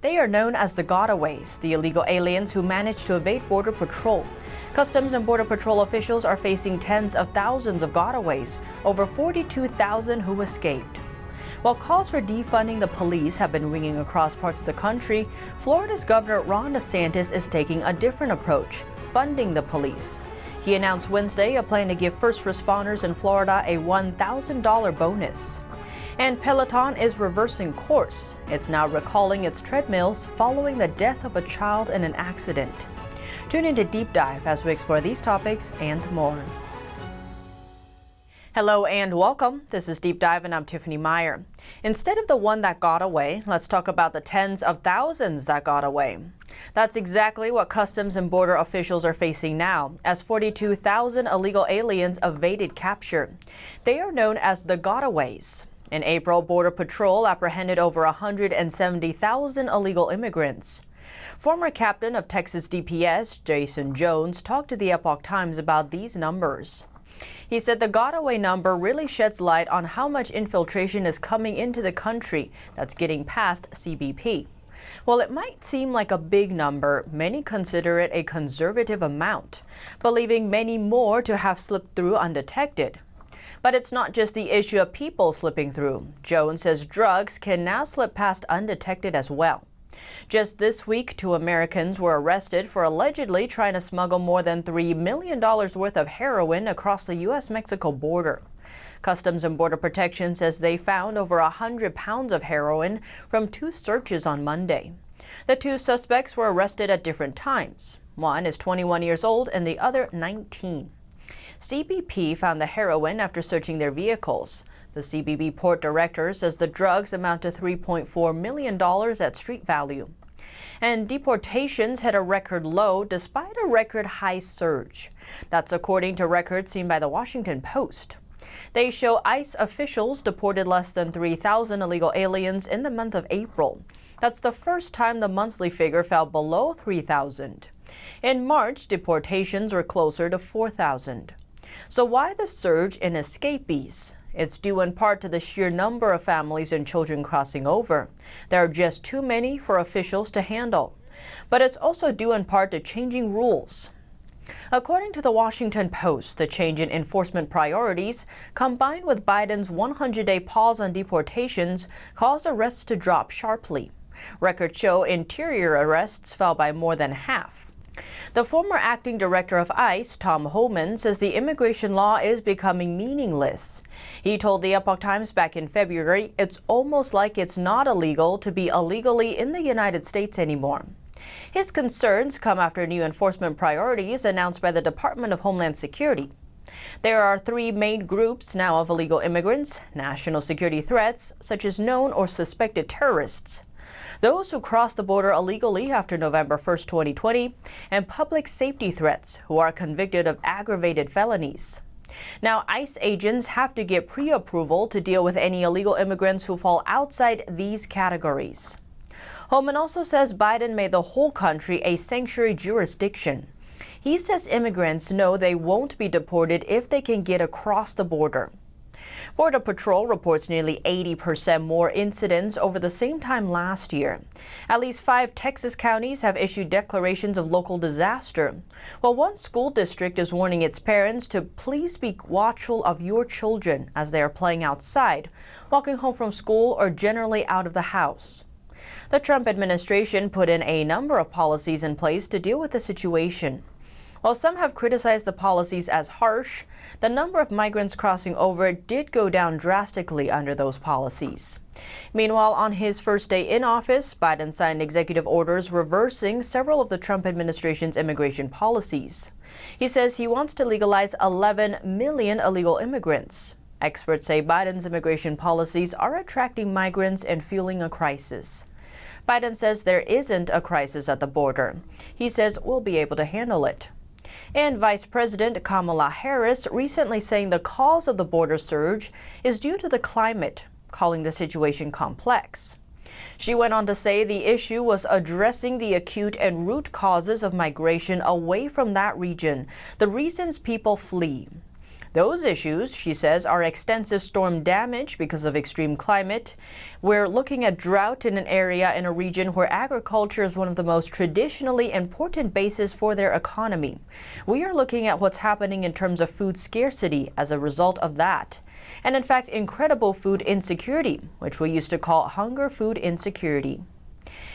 They are known as the Godaways, the illegal aliens who manage to evade Border Patrol. Customs and Border Patrol officials are facing tens of thousands of gotaways, over 42,000 who escaped. While calls for defunding the police have been ringing across parts of the country, Florida's Governor Ron DeSantis is taking a different approach, funding the police. He announced Wednesday a plan to give first responders in Florida a $1,000 bonus. And Peloton is reversing course. It's now recalling its treadmills following the death of a child in an accident. Tune in to Deep Dive as we explore these topics and more. Hello and welcome. This is Deep Dive and I'm Tiffany Meier. Instead of the one that got away, let's talk about the tens of thousands that got away. That's exactly what Customs and Border officials are facing now, as 42,000 illegal aliens evaded capture. They are known as the Godaways. In April, Border Patrol apprehended over 170,000 illegal immigrants. Former captain of Texas DPS, Jason Jones, talked to the Epoch Times about these numbers. He said the Godaway number really sheds light on how much infiltration is coming into the country that's getting past CBP. While it might seem like a big number, many consider it a conservative amount, believing many more to have slipped through undetected. But it's not just the issue of people slipping through. Jones says drugs can now slip past undetected as well. Just this week, 2 Americans were arrested for allegedly trying to smuggle more than $3 million worth of heroin across the U.S.-Mexico border. Customs and Border Protection says they found over 100 pounds of heroin from 2 searches on Monday. The 2 suspects were arrested at different times. One is 21 years old and the other 19. CBP found the heroin after searching their vehicles. The CBP port director says the drugs amount to $3.4 million at street value. And deportations hit a record low despite a record high surge. That's according to records seen by the Washington Post. They show ICE officials deported less than 3,000 illegal aliens in the month of April. That's the first time the monthly figure fell below 3,000. In March, deportations were closer to 4,000. So why the surge in escapees? It's due in part to the sheer number of families and children crossing over. There are just too many for officials to handle. But it's also due in part to changing rules. According to the Washington Post, the change in enforcement priorities, combined with Biden's 100-day pause on deportations, caused arrests to drop sharply. Records show interior arrests fell by more than half. The former acting director of ICE, Tom Homan, says the immigration law is becoming meaningless. He told the Epoch Times back in February it's almost like it's not illegal to be illegally in the United States anymore. His concerns come after new enforcement priorities announced by the Department of Homeland Security. There are 3 main groups now of illegal immigrants: national security threats, such as known or suspected terrorists, those who cross the border illegally after November 1, 2020, and public safety threats who are convicted of aggravated felonies. Now, ICE agents have to get pre-approval to deal with any illegal immigrants who fall outside these categories. Holman also says Biden made the whole country a sanctuary jurisdiction. He says immigrants know they won't be deported if they can get across the border. Border Patrol reports nearly 80% more incidents over the same time last year. At least 5 Texas counties have issued declarations of local disaster, while one school district is warning its parents to please be watchful of your children as they are playing outside, walking home from school, or generally out of the house. The Trump administration put in a number of policies in place to deal with the situation. While some have criticized the policies as harsh, the number of migrants crossing over did go down drastically under those policies. Meanwhile, on his first day in office, Biden signed executive orders reversing several of the Trump administration's immigration policies. He says he wants to legalize 11 million illegal immigrants. Experts say Biden's immigration policies are attracting migrants and fueling a crisis. Biden says there isn't a crisis at the border. He says we'll be able to handle it. And Vice President Kamala Harris recently saying the cause of the border surge is due to the climate, calling the situation complex. She went on to say the issue was addressing the acute and root causes of migration away from that region, the reasons people flee. Those issues, she says, are extensive storm damage because of extreme climate. We're looking at drought in an area in a region where agriculture is one of the most traditionally important bases for their economy. We are looking at what's happening in terms of food scarcity as a result of that. And in fact, incredible food insecurity, which we used to call hunger food insecurity.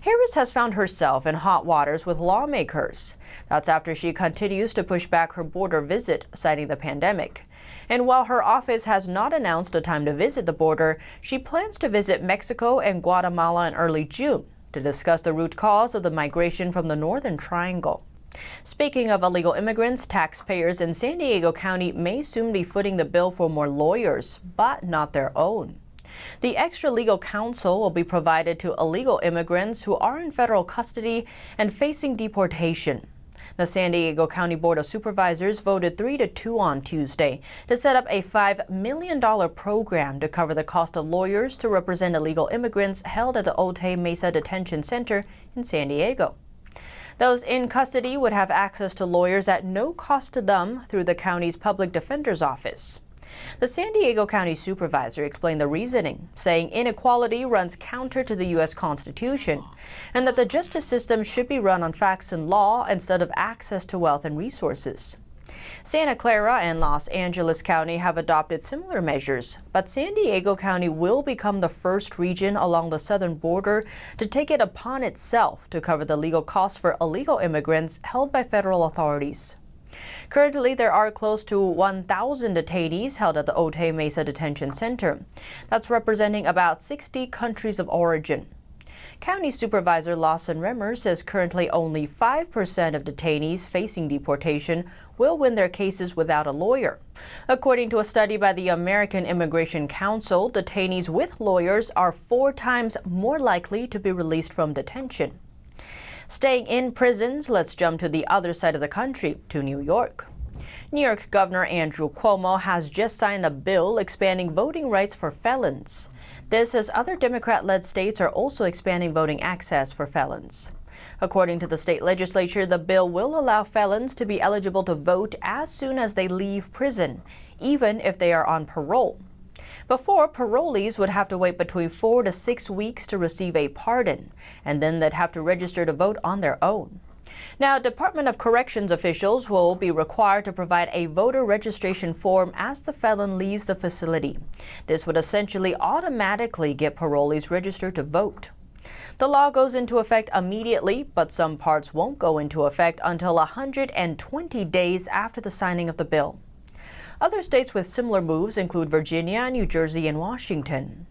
Harris has found herself in hot waters with lawmakers. That's after she continues to push back her border visit, citing the pandemic. And while her office has not announced a time to visit the border, she plans to visit Mexico and Guatemala in early June to discuss the root cause of the migration from the Northern Triangle. Speaking of illegal immigrants, taxpayers in San Diego County may soon be footing the bill for more lawyers, but not their own. The extra legal counsel will be provided to illegal immigrants who are in federal custody and facing deportation. The San Diego County Board of Supervisors voted 3-2 on Tuesday to set up a $5 million program to cover the cost of lawyers to represent illegal immigrants held at the Otay Mesa Detention Center in San Diego. Those in custody would have access to lawyers at no cost to them through the county's public defender's office. The San Diego County Supervisor explained the reasoning, saying inequality runs counter to the U.S. Constitution and that the justice system should be run on facts and law instead of access to wealth and resources. Santa Clara and Los Angeles County have adopted similar measures, but San Diego County will become the first region along the southern border to take it upon itself to cover the legal costs for illegal immigrants held by federal authorities. Currently, there are close to 1,000 detainees held at the Otay Mesa Detention Center. That's representing about 60 countries of origin. County Supervisor Lawson Remmer says currently only 5% of detainees facing deportation will win their cases without a lawyer. According to a study by the American Immigration Council, detainees with lawyers are 4 times more likely to be released from detention. Staying in prisons, let's jump to the other side of the country, to New York. New York Governor Andrew Cuomo has just signed a bill expanding voting rights for felons. This as other Democrat-led states are also expanding voting access for felons. According to the state legislature, the bill will allow felons to be eligible to vote as soon as they leave prison, even if they are on parole. Before, parolees would have to wait between 4 to 6 weeks to receive a pardon, and then they'd have to register to vote on their own. Now, Department of Corrections officials will be required to provide a voter registration form as the felon leaves the facility. This would essentially automatically get parolees registered to vote. The law goes into effect immediately, but some parts won't go into effect until 120 days after the signing of the bill. Other states with similar moves include Virginia, New Jersey, and Washington.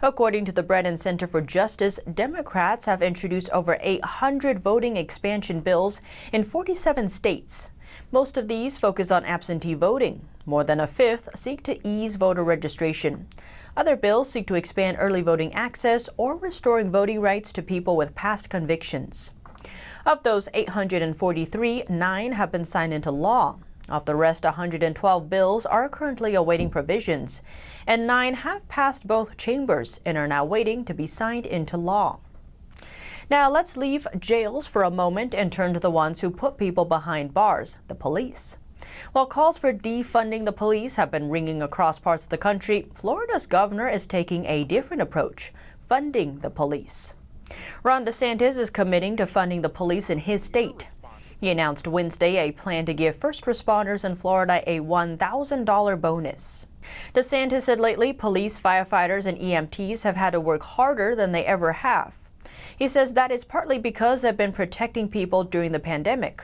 According to the Brennan Center for Justice, Democrats have introduced over 800 voting expansion bills in 47 states. Most of these focus on absentee voting. More than a fifth seek to ease voter registration. Other bills seek to expand early voting access or restoring voting rights to people with past convictions. Of those 843, 9 have been signed into law. Of the rest, 112 bills are currently awaiting provisions, and 9 have passed both chambers and are now waiting to be signed into law. Now let's leave jails for a moment and turn to the ones who put people behind bars, the police. While calls for defunding the police have been ringing across parts of the country, Florida's governor is taking a different approach, funding the police. Ron DeSantis is committing to funding the police in his state. He announced Wednesday a plan to give first responders in Florida a $1,000 bonus. DeSantis said lately police, firefighters, and EMTs have had to work harder than they ever have. He says that is partly because they've been protecting people during the pandemic.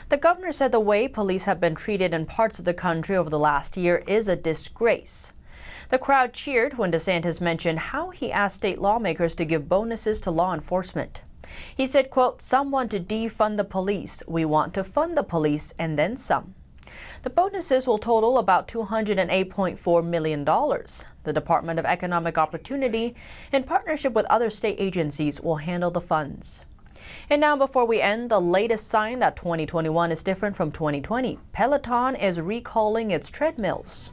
The governor said the way police have been treated in parts of the country over the last year is a disgrace. The crowd cheered when DeSantis mentioned how he asked state lawmakers to give bonuses to law enforcement. He said, quote, "Some want to defund the police. We want to fund the police and then some." The bonuses will total about $208.4 million. The Department of Economic Opportunity, in partnership with other state agencies, will handle the funds. And now, before we end, the latest sign that 2021 is different from 2020. Peloton is recalling its treadmills.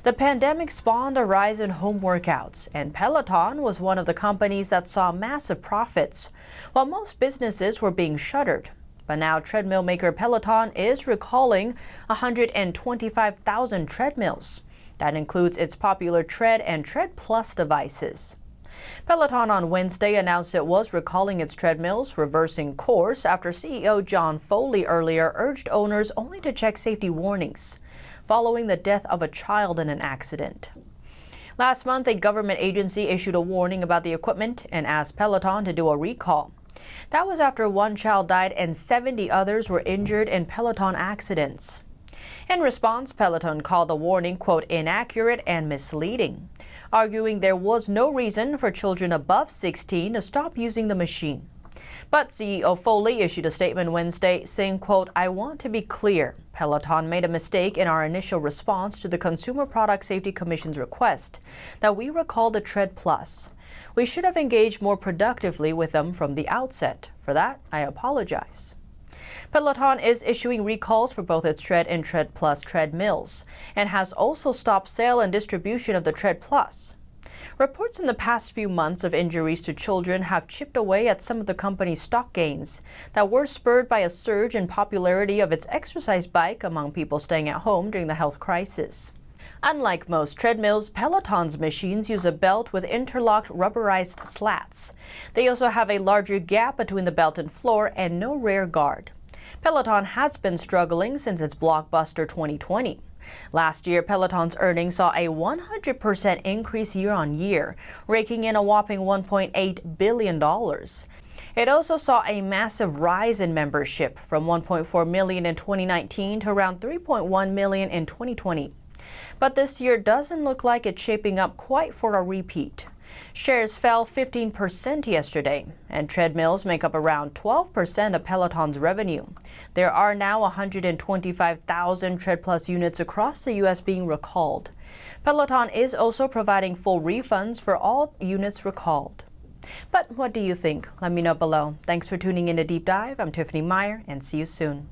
The pandemic spawned a rise in home workouts, and Peloton was one of the companies that saw massive profits, while most businesses were being shuttered. But now treadmill maker Peloton is recalling 125,000 treadmills. That includes its popular Tread and Tread Plus devices. Peloton on Wednesday announced it was recalling its treadmills, reversing course after CEO John Foley earlier urged owners only to check safety warnings, following the death of a child in an accident. Last month, a government agency issued a warning about the equipment and asked Peloton to do a recall. That was after one child died and 70 others were injured in Peloton accidents. In response, Peloton called the warning, quote, inaccurate and misleading, arguing there was no reason for children above 16 to stop using the machine. But CEO Foley issued a statement Wednesday saying, quote, I want to be clear. Peloton made a mistake in our initial response to the Consumer Product Safety Commission's request that we recall the Tread Plus. We should have engaged more productively with them from the outset. For that, I apologize. Peloton is issuing recalls for both its Tread and Tread Plus treadmills and has also stopped sale and distribution of the Tread Plus. Reports in the past few months of injuries to children have chipped away at some of the company's stock gains that were spurred by a surge in popularity of its exercise bike among people staying at home during the health crisis. Unlike most treadmills, Peloton's machines use a belt with interlocked rubberized slats. They also have a larger gap between the belt and floor and no rear guard. Peloton has been struggling since its blockbuster 2020. Last year, Peloton's earnings saw a 100% increase year-on-year, raking in a whopping $1.8 billion. It also saw a massive rise in membership from 1.4 million in 2019 to around 3.1 million in 2020. But this year doesn't look like it's shaping up quite for a repeat. Shares fell 15% yesterday, and treadmills make up around 12% of Peloton's revenue. There are now 125,000 Tread Plus units across the U.S. being recalled. Peloton is also providing full refunds for all units recalled. But what do you think? Let me know below. Thanks for tuning in to Deep Dive. I'm Tiffany Meier, and see you soon.